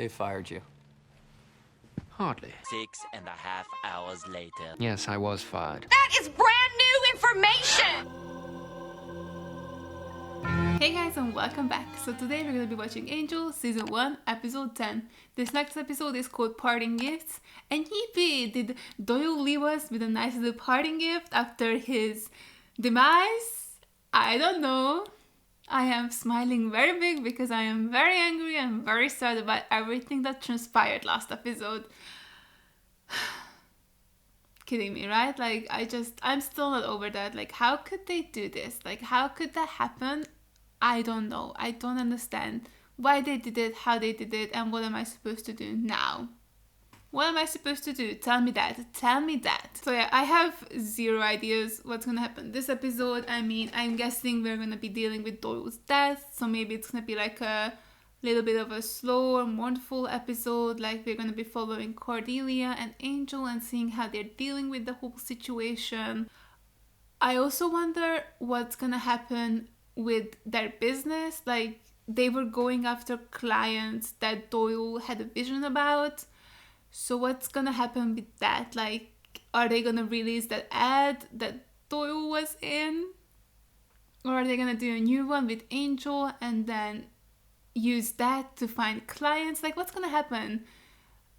They fired you. Hardly. 6.5 hours later. Yes, I was fired. That is brand new information! Hey guys, and welcome back. So today we're going to be watching Angel Season 1 Episode 10. This next episode is called Parting Gifts. And yippee! Did Doyle leave us with a nice little parting gift after his demise? I don't know. I am smiling very big because I am very angry and very sad about everything that transpired last episode. Kidding me, right? Like, I'm still not over that. Like, how could they do this? Like, how could that happen? I don't know. I don't understand why they did it, how they did it, and what am I supposed to do now? What am I supposed to do? Tell me that. Tell me that. So yeah, I have zero ideas what's gonna happen this episode. I mean, I'm guessing we're gonna be dealing with Doyle's death, so maybe it's gonna be like a little bit of a slow, mournful episode. Like, we're gonna be following Cordelia and Angel and seeing how they're dealing with the whole situation. I also wonder what's gonna happen with their business. Like, they were going after clients that Doyle had a vision about. So what's gonna happen with that? Like, are they gonna release that ad that Doyle was in? Or are they gonna do a new one with Angel and then use that to find clients? Like, what's gonna happen?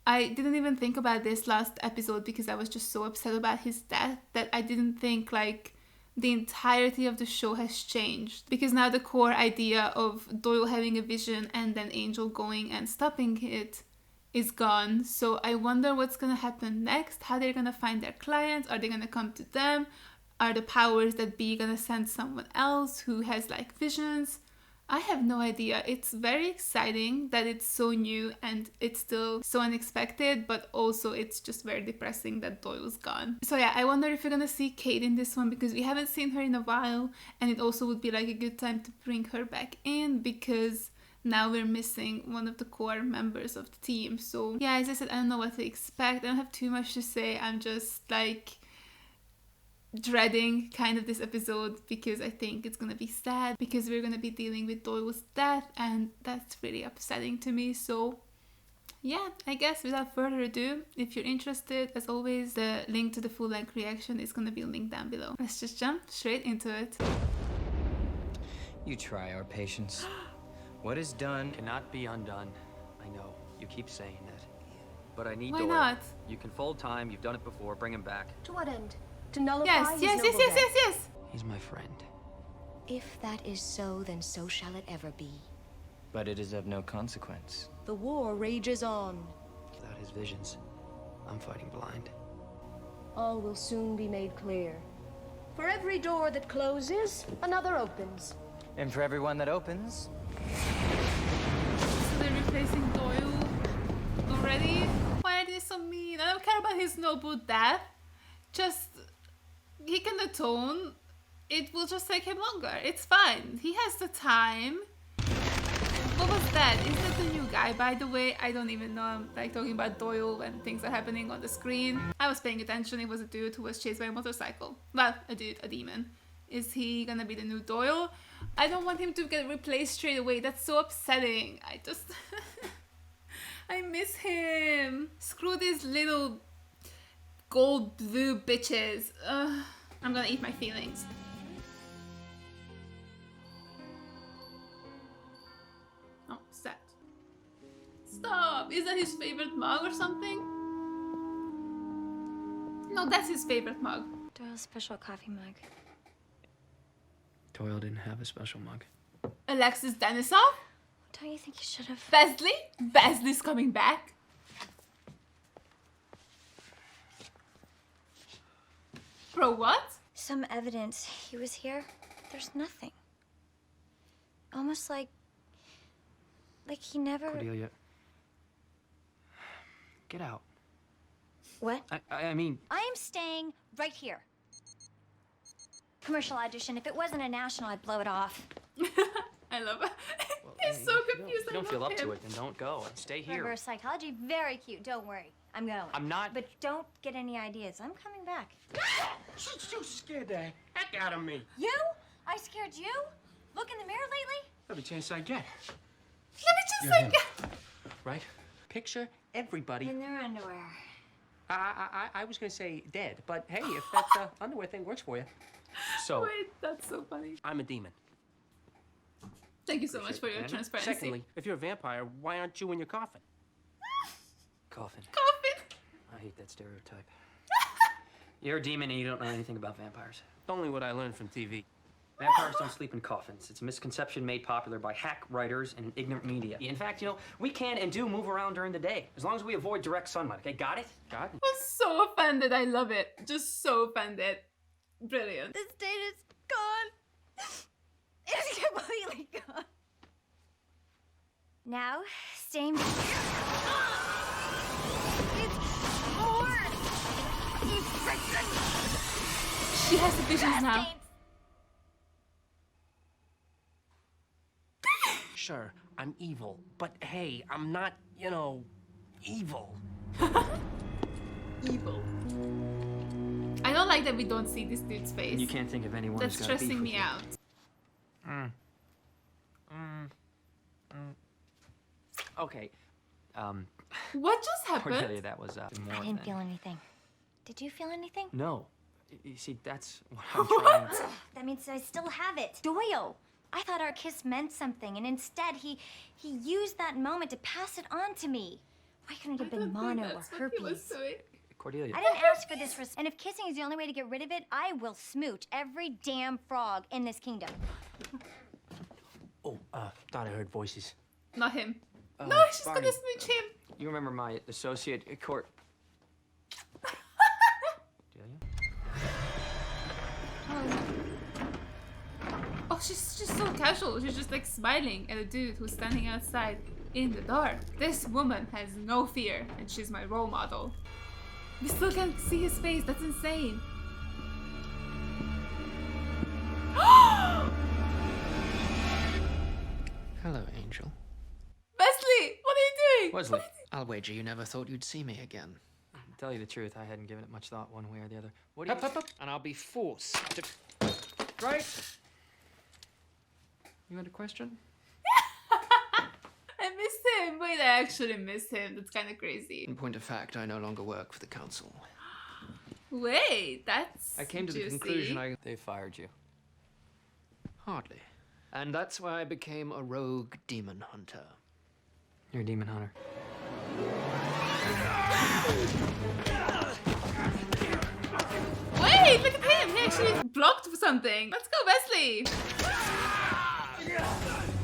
I didn't even think about this last episode because I was just so upset about his death that I didn't think like the entirety of the show has changed, because now the core idea of Doyle having a vision and then Angel going and stopping it is gone. So I wonder what's gonna happen next, how they're gonna find their clients. Are they gonna come to them? Are the powers that be gonna send someone else who has like visions? I have no idea. It's very exciting that it's so new and it's still so unexpected, but also it's just very depressing that Doyle's gone. So yeah, I wonder if we're gonna see Kate in this one because we haven't seen her in a while, and it also would be like a good time to bring her back in because now we're missing one of the core members of the team. So yeah, as I said, I don't know what to expect. I don't have too much to say. I'm just like dreading kind of this episode because I think it's gonna be sad because we're gonna be dealing with Doyle's death, and that's really upsetting to me. So yeah, I guess without further ado, if you're interested, as always, the link to the full-length reaction is gonna be linked down below. Let's just jump straight into it. You try our patience. What is done cannot be undone. I know. You keep saying that. But I need Why Doyle. not? You can fold time. You've done it before. Bring him back. To what end? To nullify Yes, his yes, noble yes, yes, death? yes, yes. He's my friend. If that is so, then so shall it ever be. but it is of no consequence. The war rages on. Without his visions, I'm fighting blind. All will soon be made clear. For every door that closes, another opens. And for everyone that opens, So they're replacing Doyle already? Why are they so mean? I don't care about his noble death. Just, he can atone. It will just take him longer. It's fine. He has the time. What was that? Is that the new guy, by the way? I don't even know. I'm like talking about Doyle when things are happening on the screen. I was paying attention. It was a dude who was chased by a motorcycle. Well, a dude, a demon. Is he gonna be the new Doyle? I don't want him to get replaced straight away. That's so upsetting. I just... I miss him. Screw these little gold blue bitches. I'm gonna eat my feelings. Oh, set. Stop! Is that his favorite mug or something? No, that's his favorite mug. Doyle's special coffee mug. Doyle didn't have a special mug. Alexis Denisov? Don't you think you should have? Wesley? Wesley's coming back. Bro, what? Some evidence he was here. There's nothing. Almost like he never. Cordelia, get out. What? I mean, I am staying right here. Commercial audition. If it wasn't a national, I'd blow it off. I love it. well, He's I mean, so if confused. you don't I feel love up to him. it, then don't go and stay here. Reverse psychology. Very cute. Don't worry. I'm going. I'm not. But don't get any ideas. I'm coming back. You scared the heck out of me. You? I scared you? Look in the mirror lately? Every chance I get. Let me just like... Right? picture everybody. In their underwear. I was gonna say dead, but hey, if that underwear thing works for you. So, Wait, that's so funny. I'm a demon. Thank you so much for your transparency. Secondly, if you're a vampire, why aren't you in your coffin? Coffin. Coffin. I hate that stereotype. You're a demon and you don't know anything about vampires. Only what I learned from TV. Vampires don't sleep in coffins. It's a misconception made popular by hack writers and ignorant media. In fact, you know, we can and do move around during the day, as long as we avoid direct sunlight, okay? Got it? Got it. I'm so offended. I love it. Just so offended. Brilliant. This date is gone. It's completely gone. Now, same. It's hard. She has the visions now. Sure, I'm evil, but hey, I'm not, you know, evil. Evil. I don't like that we don't see this dude's face. You can't think of anyone That's who's got beef stressing with me you. out. Okay. What just happened? Cordelia, that was more I didn't than... feel anything. Did you feel anything? No. You see, that's what I'm trying to... That means I still have it. Doyle! I thought our kiss meant something, and instead he used that moment to pass it on to me. Why couldn't it have been mono or herpes? Cordelia. I didn't ask for this, and if kissing is the only way to get rid of it, I will smooch every damn frog in this kingdom. Oh, thought I heard voices. Not him. No, she's Barney. gonna smooch him. You remember my associate at court... Cordelia? Oh, she's just so casual. She's just like smiling at a dude who's standing outside in the dark. This woman has no fear, and she's my role model. We still can't see his face. That's insane. Hello, Angel. Wesley, what are you doing? Wesley. I'll wager you never thought you'd see me again. To tell you the truth, I hadn't given it much thought one way or the other. What do you... Up, and I'll be forced to... Right? You had a question? I missed him. Wait, I actually missed him. That's kind of crazy. In point of fact, I no longer work for the council. Wait, that's I came to the juicy. conclusion They fired you. Hardly. And that's why I became a rogue demon hunter. You're a demon hunter. Wait, look at him. He actually blocked for something. Let's go, Wesley.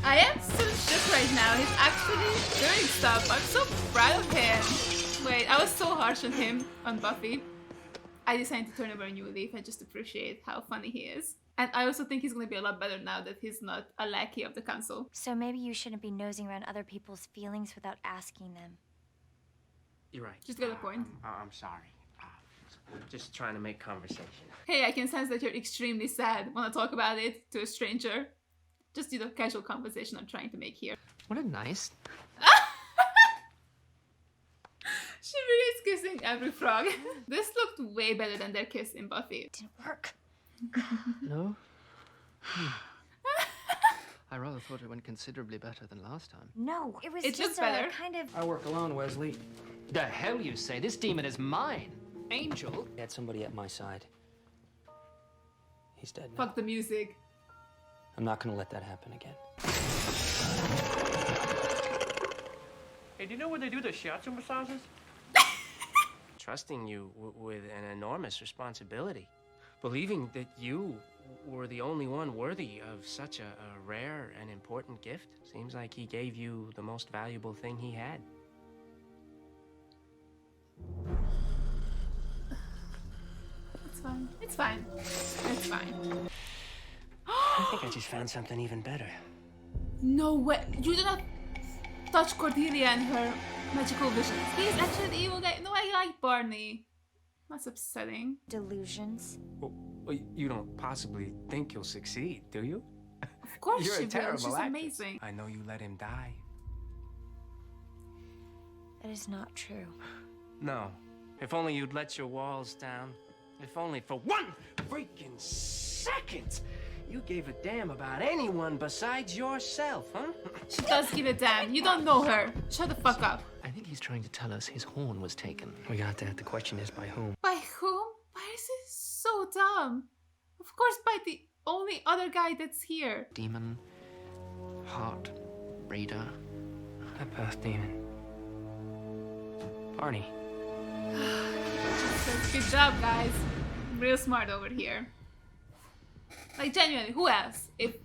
I am so shook right now. He's actually doing stuff. I'm so proud of him. Wait, I was so harsh on him on Buffy. I decided to turn over a new leaf and just appreciate how funny he is. And I also think he's going to be a lot better now that he's not a lackey of the council. So maybe you shouldn't be nosing around other people's feelings without asking them. You're right. Just got a point. I'm sorry. Just trying to make conversation. Hey, I can sense that you're extremely sad. Want to talk about it to a stranger? Just the casual conversation I'm trying to make here. What a nice... She really is kissing every frog. This looked way better than their kiss in Buffy. It didn't work. No? I rather thought it went considerably better than last time. No, it was It just looked better. kind of... I work alone, Wesley. The hell you say? This demon is mine. Angel? I had somebody at my side. He's dead now. Fuck the music. I'm not gonna let that happen again. Hey, do you know where they do the shiatsu massages? Trusting you with an enormous responsibility. Believing that you were the only one worthy of such a rare and important gift. Seems like he gave you the most valuable thing he had. It's fine. It's fine. It's fine. I think I just found something even better. No way. You do not touch Cordelia and her magical visions. He's actually the evil guy. No, I like Barney. That's upsetting. Delusions. Well, you don't possibly think you'll succeed, do you? Of course You're she a will. terrible She's actress. amazing. I know you let him die. That is not true. No. If only you'd let your walls down. If only for one freaking second You gave a damn about anyone besides yourself, huh? She does give a damn. You don't know her. Shut the fuck up. I think he's trying to tell us his horn was taken. We got that. The question is by whom? By whom? Why is he so dumb? Of course, by the only other guy that's here. Demon, Hart, Raider. That Path Demon. Barney. Good job, guys. Real smart over here. Like, genuinely, who else? If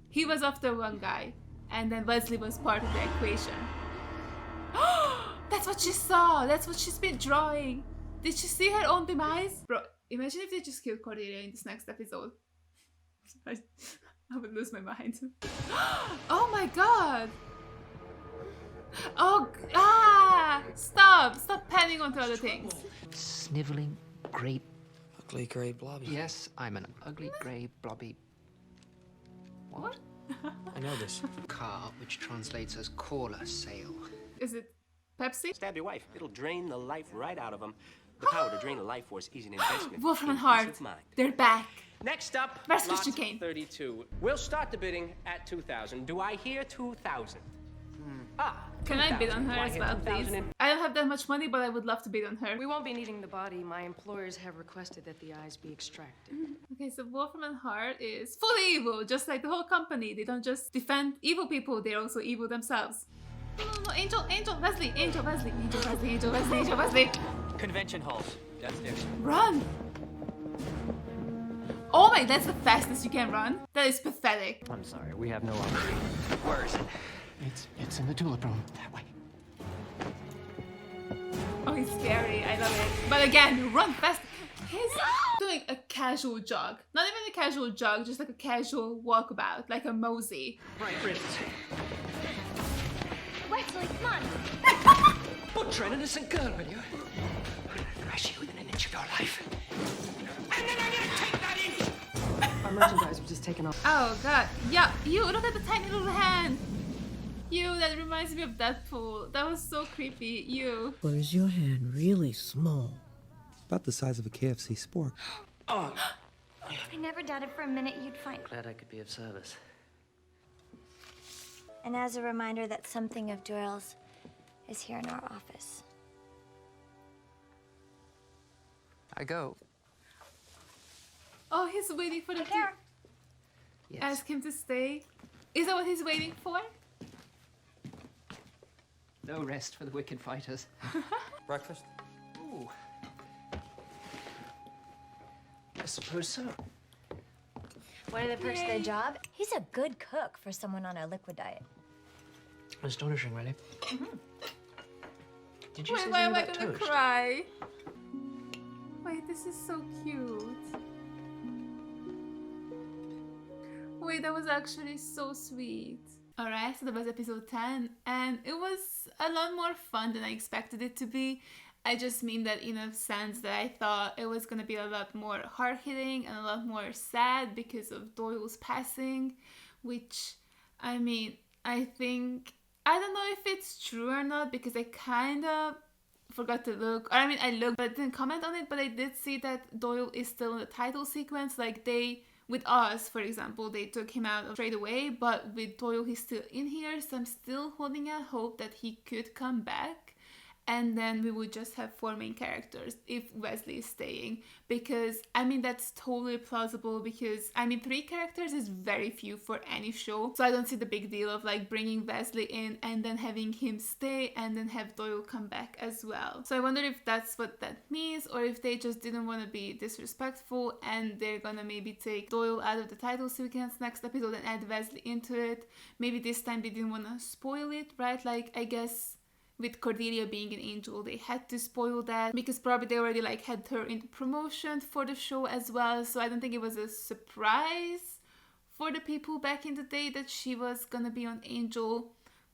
he was after one guy, and then Wesley was part of the equation. That's what she saw. That's what she's been drawing. Did she see her own demise? Bro, imagine if they just killed Cordelia in this next episode. I would lose my mind. Oh my god. Oh, stop panning onto other things. Sniveling, great. Ugly gray blobby. Yes, I'm an ugly, grey, blobby. What? I know this. Car, which translates as caller sail. Is it Pepsi? Stab your wife. It'll drain the life right out of them. The power to drain the life force is an investment. Wolfram Hart. They're back. Next up, Where's lot Christian Kane? 32. We'll start the bidding at 2,000. Do I hear 2,000? Can I bid on her as well, please? I don't have that much money, but I would love to bid on her. We won't be needing the body. My employers have requested that the eyes be extracted. Okay, so Wolfram Hart is fully evil, just like the whole company. They don't just defend evil people, they're also evil themselves. No, Angel, Wesley. Convention halls. Downstairs. Run! Oh my, that's the fastest you can run? That is pathetic. I'm sorry, we have no opportunity. Where is it? It's in the tulip room. That way. Oh, he's scary. I love it. But again, run fast. He's doing a casual jog. Not even a casual jog, just like a casual walkabout, like a mosey. Right wrist. Wesley, come on. Butcher an innocent girl, will you? Crash you within an inch of your life. And then I'm gonna take that inch! Our merchandise was just taken off. Oh god. Yeah, you look at the tiny little hand. You, that reminds me of Deadpool. That was so creepy. You. Or is your hand really small? About the size of a KFC spork. I never doubted for a minute you'd find. Glad I could be of service. And as a reminder that something of Doyle's is here in our office. I go. Oh, he's waiting for the Here. Yes. ask him to stay. Is that what he's waiting for? No rest for the wicked fighters. Breakfast? Ooh. I suppose so. One of the perks of the job, he's a good cook for someone on a liquid diet. Astonishing, really. Did you Wait, say why am something I about gonna toast? cry? Wait, this is so cute. Wait, that was actually so sweet. Alright, so that was episode 10, and it was a lot more fun than I expected it to be. I just mean that in a sense that I thought it was gonna be a lot more hard-hitting and a lot more sad because of Doyle's passing, which, I mean, I think, I don't know if it's true or not because I kind of forgot to look, or I mean I looked but didn't comment on it, but I did see that Doyle is still in the title sequence. Like with us, for example, they took him out straight away, but with Doyle he's still in here, so I'm still holding out hope that he could come back. And then we would just have 4 main characters if Wesley is staying. Because, I mean, that's totally plausible because, I mean, 3 characters is very few for any show. So I don't see the big deal of like bringing Wesley in and then having him stay and then have Doyle come back as well. So I wonder if that's what that means, or if they just didn't want to be disrespectful and they're gonna maybe take Doyle out of the title sequence next episode and add Wesley into it. Maybe this time they didn't want to spoil it, right? Like, I guess with Cordelia being an angel, they had to spoil that because probably they already like had her in promotion for the show as well. So I don't think it was a surprise for the people back in the day that she was gonna be on Angel.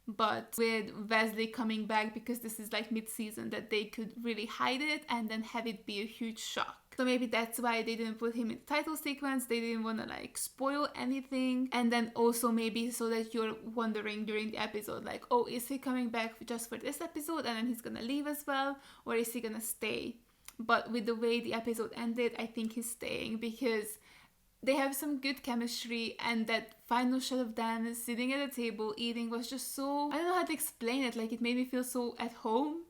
But with Wesley coming back, because this is like mid-season, that they could really hide it and then have it be a huge shock. So maybe that's why they didn't put him in the title sequence. They didn't want to like spoil anything. And then also maybe so that you're wondering during the episode, like, oh, is he coming back just for this episode and then he's gonna leave as well? Or is he gonna stay? But with the way the episode ended, I think he's staying because they have some good chemistry, and that final shot of them sitting at a table eating was just so, I don't know how to explain it, like it made me feel so at home.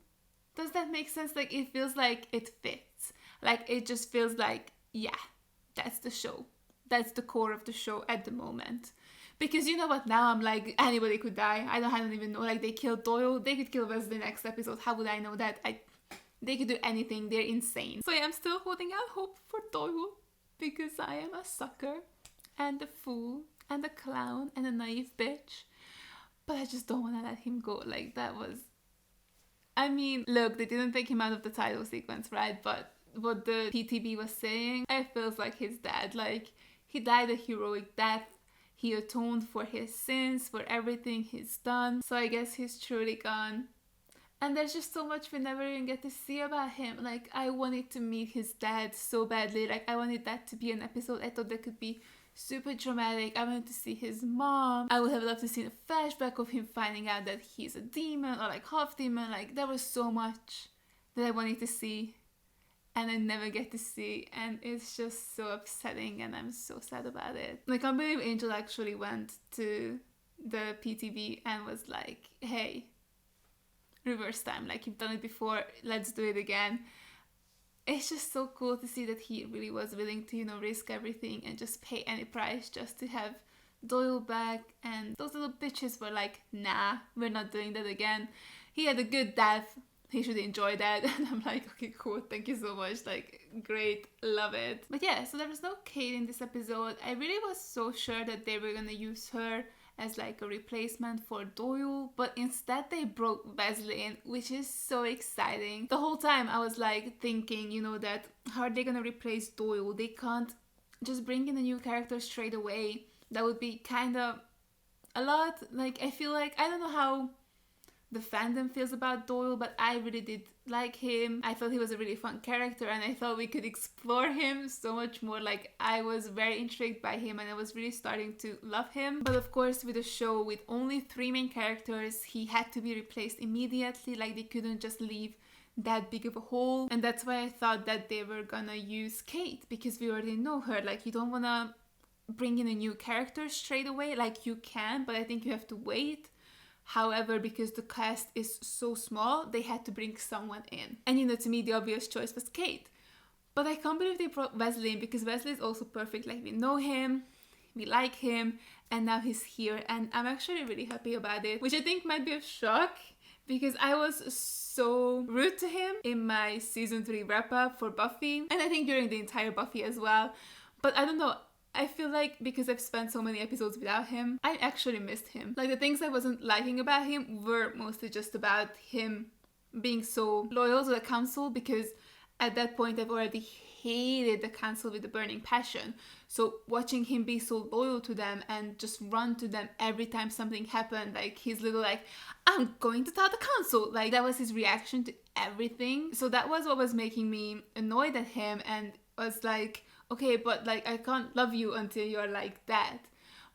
Does that make sense? Like it feels like it fits. Like it just feels like, yeah, that's the show. That's the core of the show at the moment. Because you know what, now I'm like, anybody could die. I don't even know. Like they killed Doyle, they could kill Wesley next episode. How would I know that? They could do anything. They're insane. So yeah, I'm still holding out hope for Doyle because I am a sucker and a fool and a clown and a naive bitch. But I just don't want to let him go. Like that was, I mean, look, they didn't take him out of the title sequence, right? But what the PTB was saying, it feels like his dad. Like he died a heroic death. He atoned for his sins, for everything he's done. So I guess he's truly gone. And there's just so much we never even get to see about him. Like, I wanted to meet his dad so badly. Like, I wanted that to be an episode. I thought that could be super dramatic. I wanted to see his mom. I would have loved to see a flashback of him finding out that he's a demon or like half demon. Like, there was so much that I wanted to see and I never get to see, and it's just so upsetting and I'm so sad about it. Like, I can't believe Angel actually went to the PTV and was like, hey, reverse time, like you've done it before, let's do it again. It's just so cool to see that he really was willing to, you know, risk everything and just pay any price just to have Doyle back. And those little bitches were like, nah, we're not doing that again. He had a good death, he should enjoy that. And I'm like, okay, cool, thank you so much, like great, love it. But yeah, so there was no Kate in this episode. I really was so sure that they were gonna use her as like a replacement for Doyle, but instead they brought Wesley in, which is so exciting. The whole time I was like thinking, you know, that how are they gonna replace Doyle? They can't just bring in a new character straight away. That would be kind of a lot. Like, I feel like, I don't know how the fandom feels about Doyle, but I really did like him. I thought he was a really fun character and I thought we could explore him so much more. Like, I was very intrigued by him and I was really starting to love him. But of course, with a show with only 3 main characters, he had to be replaced immediately. Like, they couldn't just leave that big of a hole. And that's why I thought that they were gonna use Kate, because we already know her. Like, you don't wanna bring in a new character straight away. Like, you can, but I think you have to wait. However, because the cast is so small, they had to bring someone in. And you know, to me, the obvious choice was Kate. But I can't believe they brought Wesley in, because Wesley is also perfect. Like, we know him, we like him, and now he's here. And I'm actually really happy about it, which I think might be a shock, because I was so rude to him in my season 3 wrap-up for Buffy. And I think during the entire Buffy as well. But I don't know. I feel like because I've spent so many episodes without him, I actually missed him. Like, the things I wasn't liking about him were mostly just about him being so loyal to the council, because at that point I've already hated the council with a burning passion. So watching him be so loyal to them and just run to them every time something happened, like his little like, I'm going to tell the council, like that was his reaction to everything. So that was what was making me annoyed at him, and was like, okay, but like I can't love you until you're like that.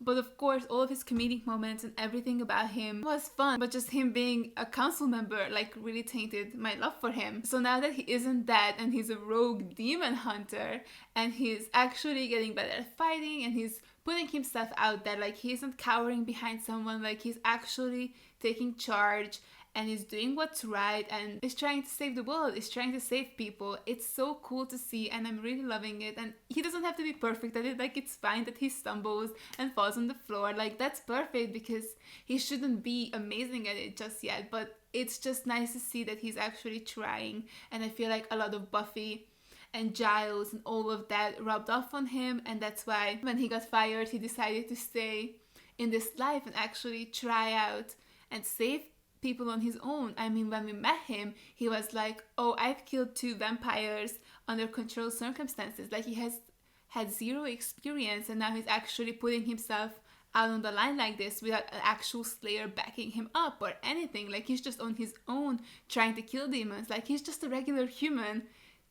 But of course, all of his comedic moments and everything about him was fun, but just him being a council member like really tainted my love for him. So now that he isn't that and he's a rogue demon hunter and he's actually getting better at fighting and he's putting himself out there, like he isn't cowering behind someone, like he's actually taking charge and is doing what's right and is trying to save the world, is trying to save people. It's so cool to see and I'm really loving it. And he doesn't have to be perfect at it. Like, it's fine that he stumbles and falls on the floor. Like, that's perfect because he shouldn't be amazing at it just yet. But it's just nice to see that he's actually trying. And I feel like a lot of Buffy and Giles and all of that rubbed off on him. And that's why when he got fired, he decided to stay in this life and actually try out and save people on his own. I mean, when we met him, he was like, oh, I've killed 2 vampires under controlled circumstances. Like, he has had 0 experience and now he's actually putting himself out on the line like this without an actual slayer backing him up or anything. Like, he's just on his own trying to kill demons. Like, he's just a regular human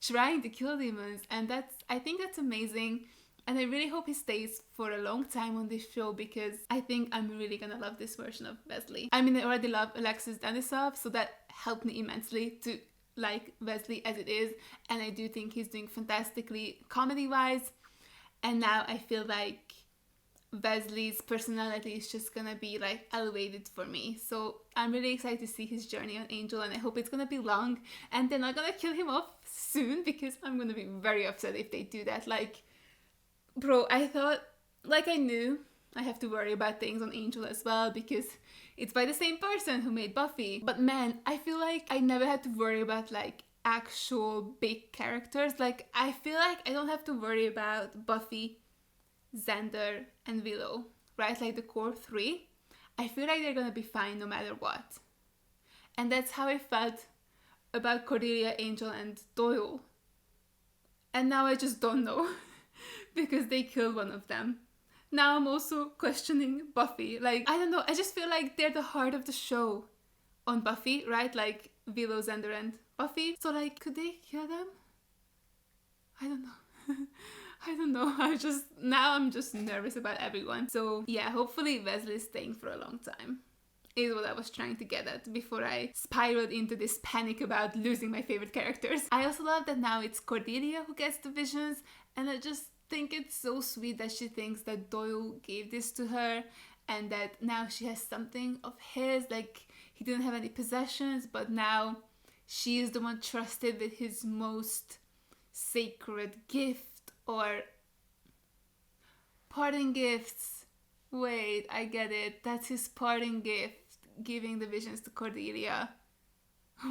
trying to kill demons. And I think that's amazing. And I really hope he stays for a long time on this show, because I think I'm really gonna love this version of Wesley. I mean, I already love Alexis Denisov, so that helped me immensely to like Wesley as it is. And I do think he's doing fantastically comedy-wise. And now I feel like Wesley's personality is just gonna be like elevated for me. So I'm really excited to see his journey on Angel, and I hope it's gonna be long and they're not gonna kill him off soon, because I'm gonna be very upset if they do that. Like, bro, I thought, like, I knew I have to worry about things on Angel as well because it's by the same person who made Buffy. But man, I feel like I never had to worry about like actual big characters. Like, I feel like I don't have to worry about Buffy, Xander, and Willow, right? Like the core three. I feel like they're gonna be fine no matter what. And that's how I felt about Cordelia, Angel, and Doyle. And now I just don't know because they killed one of them. Now I'm also questioning Buffy. Like, I don't know, I just feel like they're the heart of the show on Buffy, right? Like Willow, Xander, and Buffy. So like, could they kill them? I don't know. I don't know. I'm just nervous about everyone. So yeah, hopefully Wesley's staying for a long time is what I was trying to get at before I spiraled into this panic about losing my favorite characters. I also love that now it's Cordelia who gets the visions, and I just think it's so sweet that she thinks that Doyle gave this to her and that now she has something of his. Like, he didn't have any possessions, but now she is the one trusted with his most sacred gift, or parting gifts. Wait, I get it. That's his parting gift, giving the visions to Cordelia.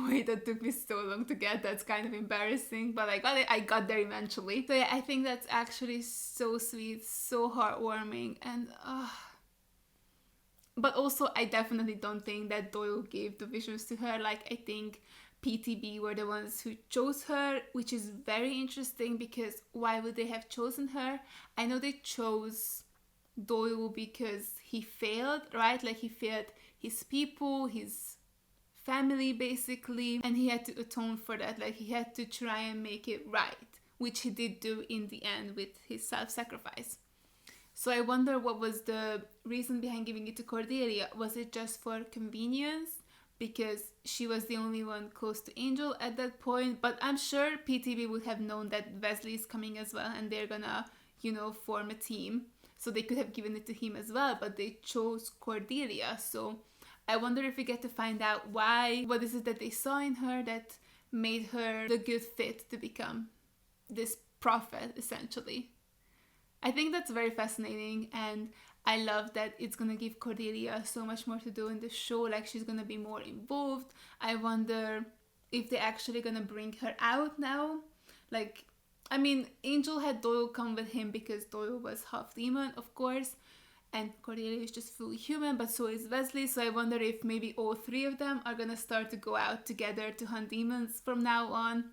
Wait, that took me so long to get. That's kind of embarrassing, but I got there eventually. So yeah, I think that's actually so sweet, so heartwarming, and but also I definitely don't think that Doyle gave the visions to her. Like, I think PTB were the ones who chose her, which is very interesting because why would they have chosen her? I know they chose Doyle because he failed, right? Like, he failed his people, his family basically, and he had to atone for that. Like, he had to try and make it right, which he did do in the end with his self-sacrifice. So I wonder what was the reason behind giving it to Cordelia. Was it just for convenience because she was the only one close to Angel at that point? But I'm sure PTB would have known that Wesley is coming as well and they're gonna, form a team. So they could have given it to him as well, but they chose Cordelia. So I wonder if we get to find out why, what is it that they saw in her that made her the good fit to become this prophet, essentially. I think that's very fascinating, and I love that it's gonna give Cordelia so much more to do in the show. Like, she's gonna be more involved. I wonder if they're actually gonna bring her out now. Like, I mean, Angel had Doyle come with him because Doyle was half demon, of course, and Cordelia is just fully human, but so is Wesley. So I wonder if maybe all three of them are gonna start to go out together to hunt demons from now on.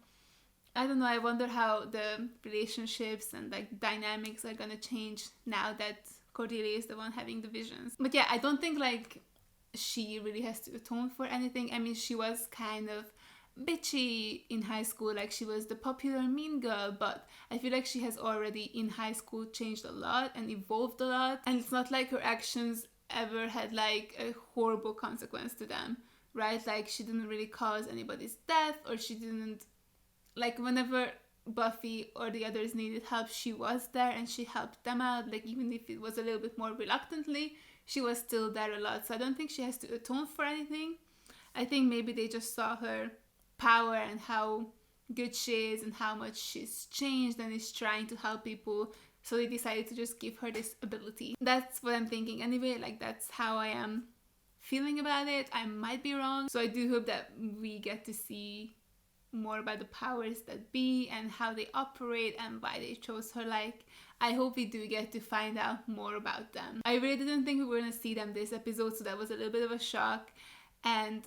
I don't know, I wonder how the relationships and like dynamics are gonna change now that Cordelia is the one having the visions. But yeah, I don't think like she really has to atone for anything. I mean, she was kind of bitchy in high school, like she was the popular mean girl, but I feel like she has already in high school changed a lot and evolved a lot, and it's not like her actions ever had like a horrible consequence to them, right? Like, she didn't really cause anybody's death, or she didn't, like, whenever Buffy or the others needed help, she was there and she helped them out. Like, even if it was a little bit more reluctantly, she was still there a lot. So I don't think she has to atone for anything. I think maybe they just saw her power and how good she is and how much she's changed and is trying to help people, so they decided to just give her this ability. That's what I'm thinking anyway. Like, that's how I am feeling about it. I might be wrong, so I do hope that we get to see more about the powers that be and how they operate and why they chose her. Like, I hope we do get to find out more about them. I really didn't think we were gonna see them this episode, so that was a little bit of a shock, and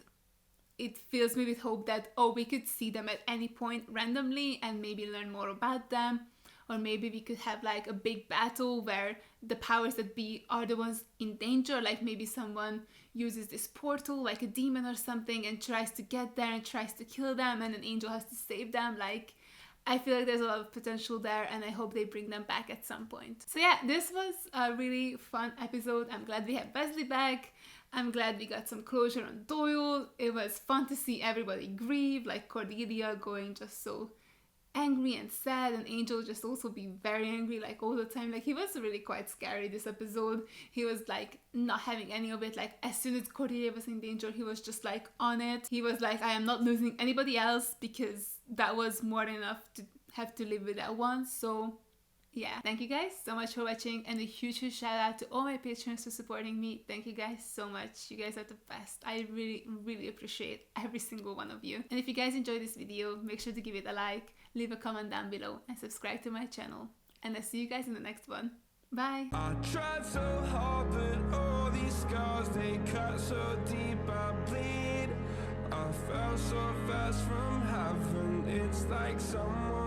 it fills me with hope that, we could see them at any point randomly and maybe learn more about them. Or maybe we could have like a big battle where the powers that be are the ones in danger. Like, maybe someone uses this portal, like a demon or something, and tries to get there and tries to kill them, and an Angel has to save them. Like, I feel like there's a lot of potential there, and I hope they bring them back at some point. So yeah, this was a really fun episode. I'm glad we have Wesley back. I'm glad we got some closure on Doyle. It was fun to see everybody grieve, like Cordelia going just so angry and sad, and Angel just also be very angry like all the time. Like he was really quite scary this episode. He was like not having any of it. Like as soon as Cordelia was in danger, he was just like on it. He was like, I am not losing anybody else, because that was more than enough to have to live with that one. So yeah, thank you guys so much for watching, and a huge shout out to all my patrons for supporting me. Thank you guys so much. You guys are the best. I really appreciate every single one of you. And if you guys enjoyed this video, make sure to give it a like, leave a comment down below, and subscribe to my channel. And I'll see you guys in the next one. Bye. I tried so hard, but all these scars, they cut so deep I bleed. I fell so fast from heaven, it's like someone